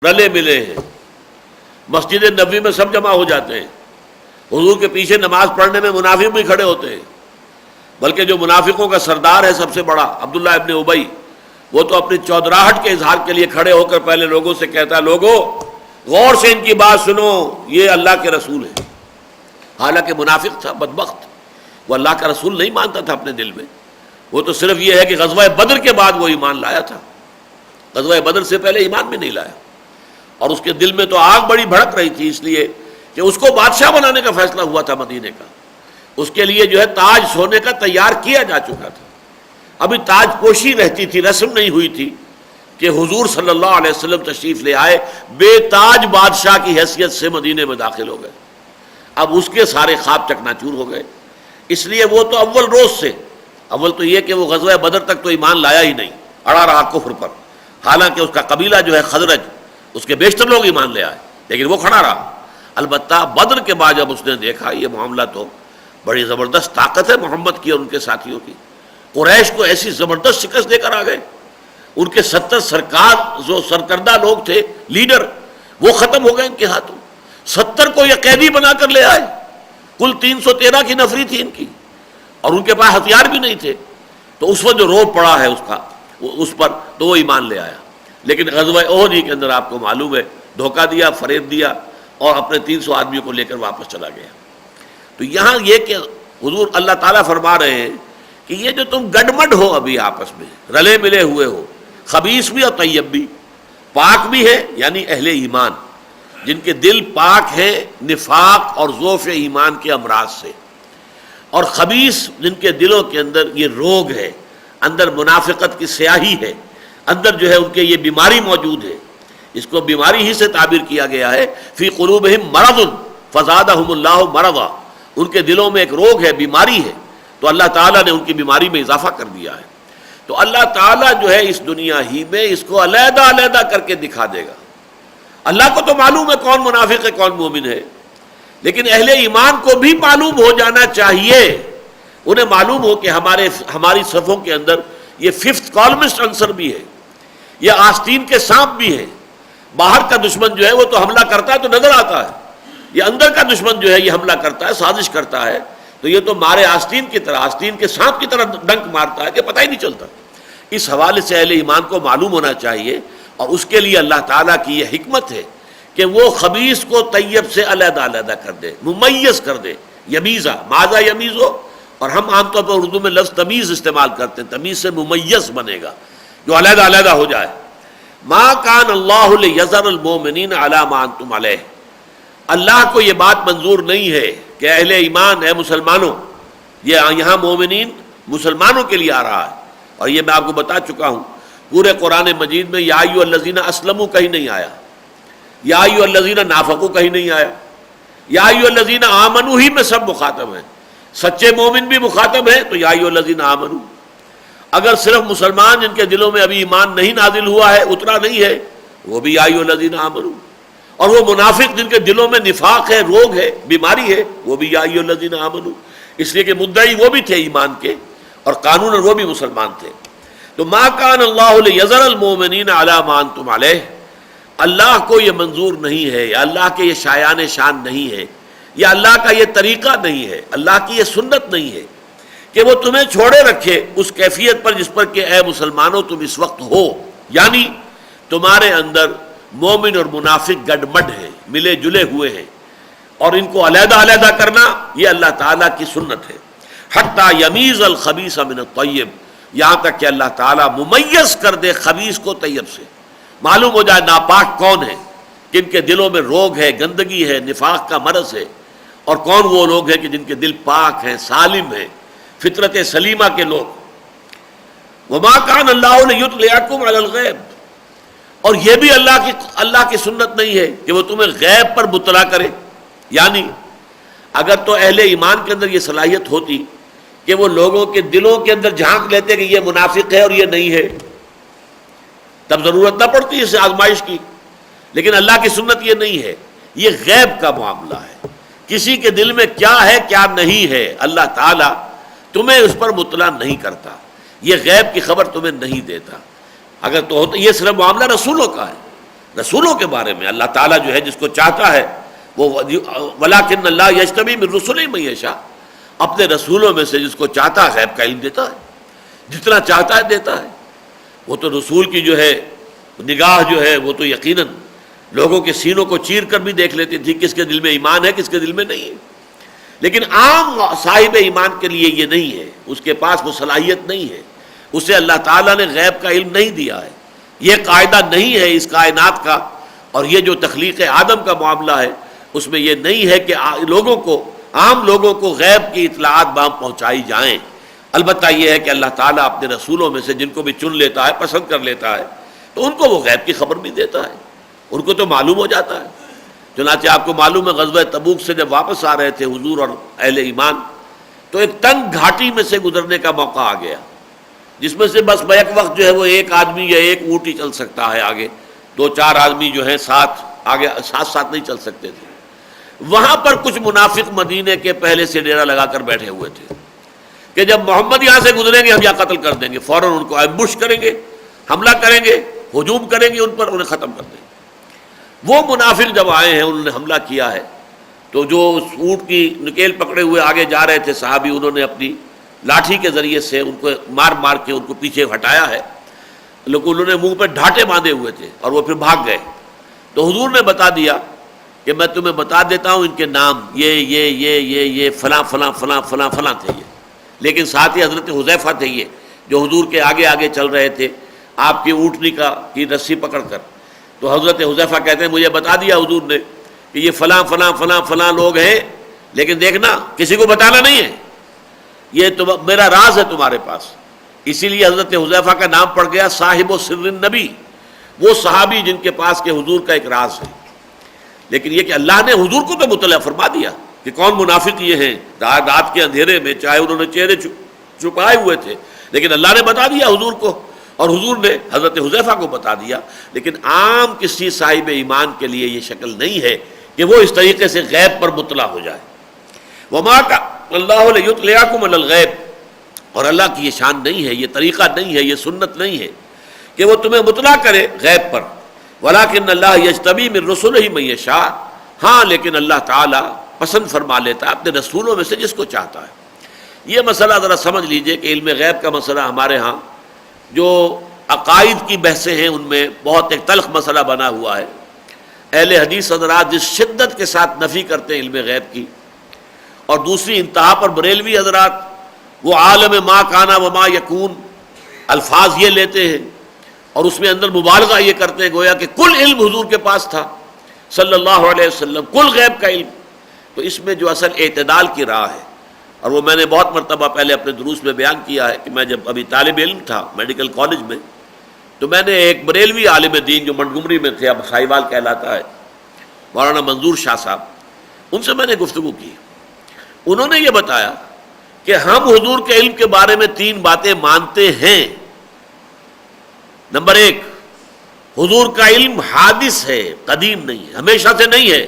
رلے ملے ہیں، مسجد نبوی میں سب جمع ہو جاتے ہیں، حضور کے پیچھے نماز پڑھنے میں منافق بھی کھڑے ہوتے ہیں، بلکہ جو منافقوں کا سردار ہے سب سے بڑا عبداللہ ابن ابی، وہ تو اپنی چودراہٹ کے اظہار کے لیے کھڑے ہو کر پہلے لوگوں سے کہتا ہے لوگوں غور سے ان کی بات سنو، یہ اللہ کے رسول ہے۔ حالانکہ منافق تھا، بدبخت، وہ اللہ کا رسول نہیں مانتا تھا اپنے دل میں، وہ تو صرف یہ ہے کہ غزوہ بدر کے بعد وہ ایمان لایا تھا، غزوہ بدر سے پہلے ایمان بھی نہیں لایا، اور اس کے دل میں تو آگ بڑی بھڑک رہی تھی، اس لیے کہ اس کو بادشاہ بنانے کا فیصلہ ہوا تھا مدینے کا، اس کے لیے جو ہے تاج سونے کا تیار کیا جا چکا تھا، ابھی تاج پوشی رہتی تھی، رسم نہیں ہوئی تھی کہ حضور صلی اللہ علیہ وسلم تشریف لے آئے، بے تاج بادشاہ کی حیثیت سے مدینے میں داخل ہو گئے، اب اس کے سارے خواب چکناچور ہو گئے، اس لیے وہ تو اول روز سے، اول تو یہ کہ وہ غزوہ بدر تک تو ایمان لایا ہی نہیں، اڑا رہا کفر پر، حالانکہ اس کا قبیلہ جو ہے خزرج، اس کے بیشتر لوگ ایمان لے آئے، لیکن وہ کھڑا رہا۔ البتہ بدر کے بعد جب اس نے دیکھا یہ معاملہ تو بڑی زبردست طاقت ہے محمد کی اور ان کے ساتھیوں کی، قریش کو ایسی زبردست شکست دے کر آ گئے، ان کے 70 سرکار جو سرکردہ لوگ تھے، لیڈر، وہ ختم ہو گئے ان کے ہاتھوں، 70 کو یہ قیدی بنا کر لے آئے، کل 313 کی نفری تھی ان کی، اور ان کے پاس ہتھیار بھی نہیں تھے، تو اس وقت جو روب پڑا ہے اس پر تو وہ ایمان لے آیا، لیکن غزوہ احد کے اندر آپ کو معلوم ہے دھوکہ دیا، فریب دیا، اور اپنے 300 آدمیوں کو لے کر واپس چلا گیا۔ تو یہاں یہ کہ حضور اللہ تعالیٰ فرما رہے ہیں کہ یہ جو تم گڈمڈ ہو ابھی آپس میں رلے ملے ہوئے ہو، خبیث بھی اور طیب بھی، پاک بھی ہے یعنی اہل ایمان جن کے دل پاک ہیں نفاق اور ضعف ایمان کے امراض سے، اور خبیث جن کے دلوں کے اندر یہ روگ ہے، اندر منافقت کی سیاہی ہے، اندر جو ہے ان کے یہ بیماری موجود ہے، اس کو بیماری ہی سے تعبیر کیا گیا ہے، فی قلوبہم مرض فزادہم اللہ مرضا، ان کے دلوں میں ایک روگ ہے، بیماری ہے، تو اللہ تعالیٰ نے ان کی بیماری میں اضافہ کر دیا ہے۔ تو اللہ تعالیٰ جو ہے اس دنیا ہی میں اس کو علیحدہ علیحدہ کر کے دکھا دے گا۔ اللہ کو تو معلوم ہے کون منافق ہے کون مومن ہے، لیکن اہل ایمان کو بھی معلوم ہو جانا چاہیے، انہیں معلوم ہو کہ ہماری صفوں کے اندر یہ 5th کالمسٹ عنصر بھی ہے، یہ آستین کے سانپ بھی ہے، باہر کا دشمن جو ہے وہ تو حملہ کرتا ہے تو نظر آتا ہے، یہ اندر کا دشمن جو ہے یہ حملہ کرتا ہے، سازش کرتا ہے، تو یہ تو مارے آستین کی طرح، آستین کے سانپ کی طرح ڈنک مارتا ہے کہ پتہ ہی نہیں چلتا۔ اس حوالے سے اہل ایمان کو معلوم ہونا چاہیے، اور اس کے لیے اللہ تعالیٰ کی یہ حکمت ہے کہ وہ خبیث کو طیب سے علیحدہ علیحدہ کر دے، ممیز کر دے، یمیزہ، ماذا یمیزو، اور ہم عام طور پر اردو میں لفظ تمیز استعمال کرتے ہیں، تمیز سے ممیز بنے گا، جو علیحدہ علیحدہ ہو جائے۔ ما کان اللہ لیذر المؤمنین علی ما انتم علیہ، اللہ کو یہ بات منظور نہیں ہے کہ اہل ایمان، اے مسلمانوں، یہ یہاں مومنین مسلمانوں کے لیے آ رہا ہے، اور یہ میں آپ کو بتا چکا ہوں پورے قرآن مجید میں یا ایھا الذین اسلموا کہیں نہیں آیا، یا ایھا الذین نافقوا کہیں نہیں آیا، یا ایھا الذین آمنوا ہی میں سب مخاطب ہیں، سچے مومن بھی مخاطب ہیں تو یا ایھا الذین آمنوا، اگر صرف مسلمان جن کے دلوں میں ابھی ایمان نہیں نازل ہوا ہے، اترا نہیں ہے، وہ بھی یا ایھا الذین آمنوا، اور وہ منافق جن کے دلوں میں نفاق ہے، روگ ہے، بیماری ہے، وہ بھی یا ایھا الذین آمنوا، اس لیے کہ مدعی وہ بھی تھے ایمان کے اور قانون وہ بھی مسلمان تھے۔ تو ما کان اللہ لیذر المؤمنین علی ما انتم علیہ، اللہ کو یہ منظور نہیں ہے، یا اللہ کے یہ شایان شان نہیں ہے، یا اللہ کا یہ طریقہ نہیں ہے، اللہ کی یہ سنت نہیں ہے کہ وہ تمہیں چھوڑے رکھے اس کیفیت پر جس پر کہ اے مسلمانوں تم اس وقت ہو، یعنی تمہارے اندر مومن اور منافق گڈمڈ ہیں، ملے جلے ہوئے ہیں، اور ان کو علیحدہ علیحدہ کرنا یہ اللہ تعالیٰ کی سنت ہے۔ حتیٰ یمیز الخبیث من الطیب، یہاں تک کہ اللہ تعالیٰ ممیز کر دے خبیث کو طیب سے، معلوم ہو جائے ناپاک کون ہے، کن کے دلوں میں روگ ہے، گندگی ہے، نفاق کا مرض ہے، اور کون وہ لوگ ہیں کہ جن کے دل پاک ہیں، سالم ہیں، فطرت سلیمہ کے لوگ۔ وما کان اللہ لیطلعکم علی الغیب، اور یہ بھی اللہ کی سنت نہیں ہے کہ وہ تمہیں غیب پر مطلع کرے، یعنی اگر تو اہل ایمان کے اندر یہ صلاحیت ہوتی کہ وہ لوگوں کے دلوں کے اندر جھانک لیتے کہ یہ منافق ہے اور یہ نہیں ہے، تب ضرورت نہ پڑتی اس آزمائش کی، لیکن اللہ کی سنت یہ نہیں ہے، یہ غیب کا معاملہ ہے، کسی کے دل میں کیا ہے کیا نہیں ہے اللہ تعالیٰ تمہیں اس پر مطلع نہیں کرتا، یہ غیب کی خبر تمہیں نہیں دیتا۔ اگر تو ہوتا، یہ صرف معاملہ رسولوں کا ہے، رسولوں کے بارے میں اللہ تعالیٰ جو ہے جس کو چاہتا ہے وہ وَلَٰكِنَّ اللَّهَ يَجْتَبِي مِن رُّسُلِهِ مَن يَشَاءُ، اپنے رسولوں میں سے جس کو چاہتا ہے غیب کا علم دیتا ہے، جتنا چاہتا ہے دیتا ہے۔ وہ تو رسول کی جو ہے نگاہ جو ہے وہ تو یقیناً لوگوں کے سینوں کو چیر کر بھی دیکھ لیتی تھی کس کے دل میں ایمان ہے کس کے دل میں نہیں ہے، لیکن عام صاحب ایمان کے لیے یہ نہیں ہے، اس کے پاس وہ صلاحیت نہیں ہے، اسے اللہ تعالیٰ نے غیب کا علم نہیں دیا ہے، یہ قاعدہ نہیں ہے اس کائنات کا، اور یہ جو تخلیق آدم کا معاملہ ہے اس میں یہ نہیں ہے کہ لوگوں کو، عام لوگوں کو غیب کی اطلاعات بام پہنچائی جائیں۔ البتہ یہ ہے کہ اللہ تعالیٰ اپنے رسولوں میں سے جن کو بھی چن لیتا ہے، پسند کر لیتا ہے، تو ان کو وہ غیب کی خبر بھی دیتا ہے، ان کو تو معلوم ہو جاتا ہے۔ چنانچہ آپ کو معلوم ہے غزوہ تبوک سے جب واپس آ رہے تھے حضور اور اہل ایمان، تو ایک تنگ گھاٹی میں سے گزرنے کا موقع آ گیا، جس میں سے بس بیک وقت جو ہے وہ ایک آدمی یا ایک اونٹ ہی چل سکتا ہے، آگے دو چار آدمی جو ہیں ساتھ آگے ساتھ نہیں چل سکتے تھے۔ وہاں پر کچھ منافق مدینے کے پہلے سے ڈیرا لگا کر بیٹھے ہوئے تھے کہ جب محمد یہاں سے گزریں گے ہم یہاں قتل کر دیں گے، فوراً ان کو ایمبوش کریں گے، حملہ کریں گے، ہجوم کریں گے ان پر، انہیں ختم کر دیں گے۔ وہ منافق جب آئے ہیں انہوں نے حملہ کیا ہے، تو جو اونٹ کی نکیل پکڑے ہوئے آگے جا رہے تھے صحابی، انہوں نے اپنی لاٹھی کے ذریعے سے ان کو مار مار کے ان کو پیچھے ہٹایا ہے، لیکن انہوں نے منہ پہ ڈھانٹے باندھے ہوئے تھے اور وہ پھر بھاگ گئے۔ تو حضور نے بتا دیا کہ میں تمہیں بتا دیتا ہوں ان کے نام، یہ فلاں فلاں فلاں فلاں فلاں تھے یہ، لیکن ساتھ ہی حضرت حذیفہ تھے یہ جو حضور کے آگے آگے چل رہے تھے آپ کی اونٹنی کی رسی پکڑ کر۔ تو حضرت حذیفہ کہتے ہیں مجھے بتا دیا حضور نے کہ یہ فلاں فلاں فلاں فلاں لوگ ہیں، لیکن دیکھنا کسی کو بتانا نہیں ہے، یہ میرا راز ہے تمہارے پاس۔ اسی لیے حضرت حذیفہ کا نام پڑ گیا صاحب و سر النبی، وہ صحابی جن کے پاس کہ حضور کا ایک راز ہے۔ لیکن یہ کہ اللہ نے حضور کو تو مطلع فرما دیا کہ کون منافق یہ ہیں، رات کے اندھیرے میں چاہے انہوں نے چہرے چھپائے ہوئے تھے، لیکن اللہ نے بتا دیا حضور کو، اور حضور نے حضرت حذیفہ کو بتا دیا۔ لیکن عام کسی صاحب ایمان کے لیے یہ شکل نہیں ہے کہ وہ اس طریقے سے غیب پر مطلع ہو جائے۔ وما کا اللہ لیطلعکم علی الغیب، اور اللہ کی یہ شان نہیں ہے، یہ طریقہ نہیں ہے، یہ سنت نہیں ہے کہ وہ تمہیں مطلع کرے غیب پر۔ ولیکن اللہ یجتبی من رسلہ من یشاء، ہاں لیکن اللہ تعالیٰ پسند فرما لیتا ہے اپنے رسولوں میں سے جس کو چاہتا ہے۔ یہ مسئلہ ذرا سمجھ لیجئے کہ علم غیب کا مسئلہ ہمارے ہاں جو عقائد کی بحثیں ہیں ان میں بہت ایک تلخ مسئلہ بنا ہوا ہے۔ اہل حدیث حضرات جس شدت کے ساتھ نفی کرتے ہیں علم غیب کی، اور دوسری انتہا پر بریلوی حضرات وہ عالم ما کانا وما یکون الفاظ یہ لیتے ہیں اور اس میں اندر مبالغہ یہ کرتے ہیں گویا کہ کل علم حضور کے پاس تھا صلی اللہ علیہ وسلم، کل غیب کا علم۔ تو اس میں جو اصل اعتدال کی راہ ہے، اور وہ میں نے بہت مرتبہ پہلے اپنے دروس میں بیان کیا ہے کہ میں جب ابھی طالب علم تھا میڈیکل کالج میں، تو میں نے ایک بریلوی عالم دین جو منٹگمری میں تھے، اب سائیوال کہلاتا ہے، مولانا منظور شاہ صاحب، ان سے میں نے گفتگو کی۔ انہوں نے یہ بتایا کہ ہم حضور کے علم کے بارے میں 3 باتیں مانتے ہیں۔ نمبر 1، حضور کا علم حادث ہے، قدیم نہیں ہے، ہمیشہ سے نہیں ہے،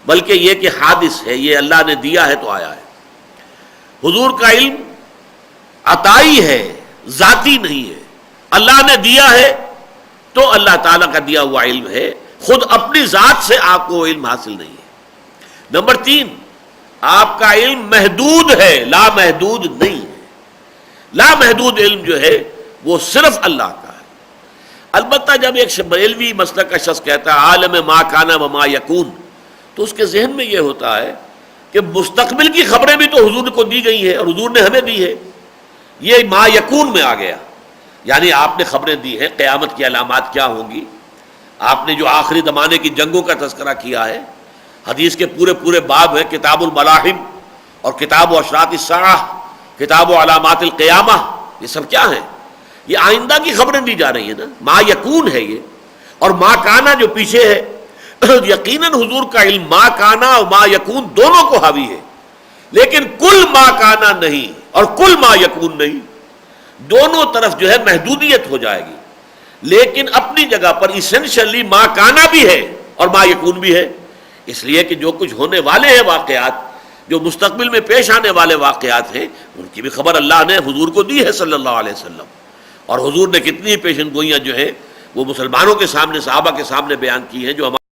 بلکہ یہ کہ حادث ہے، یہ اللہ نے دیا ہے تو آیا ہے۔ حضور کا علم عطائی ہے، ذاتی نہیں ہے، اللہ نے دیا ہے تو اللہ تعالیٰ کا دیا ہوا علم ہے، خود اپنی ذات سے آپ کو علم حاصل نہیں ہے۔ نمبر 3، آپ کا علم محدود ہے، لا محدود نہیں ہے۔ لا محدود علم جو ہے وہ صرف اللہ کا ہے۔ البتہ جب ایک بریلوی مسلک کا شخص کہتا ہے عالم ما کانا وما یکون، تو اس کے ذہن میں یہ ہوتا ہے کہ مستقبل کی خبریں بھی تو حضور کو دی گئی ہیں اور حضور نے ہمیں دی ہے، یہ ما یکون میں آ گیا، یعنی آپ نے خبریں دی ہیں قیامت کی علامات کیا ہوں گی، آپ نے جو آخری زمانے کی جنگوں کا تذکرہ کیا ہے، حدیث کے پورے باب ہیں، کتاب الملاحم اور کتاب و اشراط الساعہ، کتاب و علامات القیامہ، یہ سب کیا ہیں؟ یہ آئندہ کی خبریں دی جا رہی ہیں نا، ما یکون ہے یہ، اور ما کانا جو پیچھے ہے، یقیناً حضور کا علم ما کانا اور ما یکون دونوں کو حاوی ہے، لیکن کل ما کانا نہیں اور کل ما یکون نہیں، دونوں طرف جو ہے محدودیت ہو جائے گی، لیکن اپنی جگہ پر ایسنشلی ما کانا بھی ہے اور ما یکون بھی ہے، اس لیے کہ جو کچھ ہونے والے ہیں واقعات، جو مستقبل میں پیش آنے والے واقعات ہیں، ان کی بھی خبر اللہ نے حضور کو دی ہے صلی اللہ علیہ وسلم، اور حضور نے کتنی پیشن گوئیاں جو ہیں وہ مسلمانوں کے سامنے، صحابہ کے سامنے بیان کی ہیں، جو ہمارے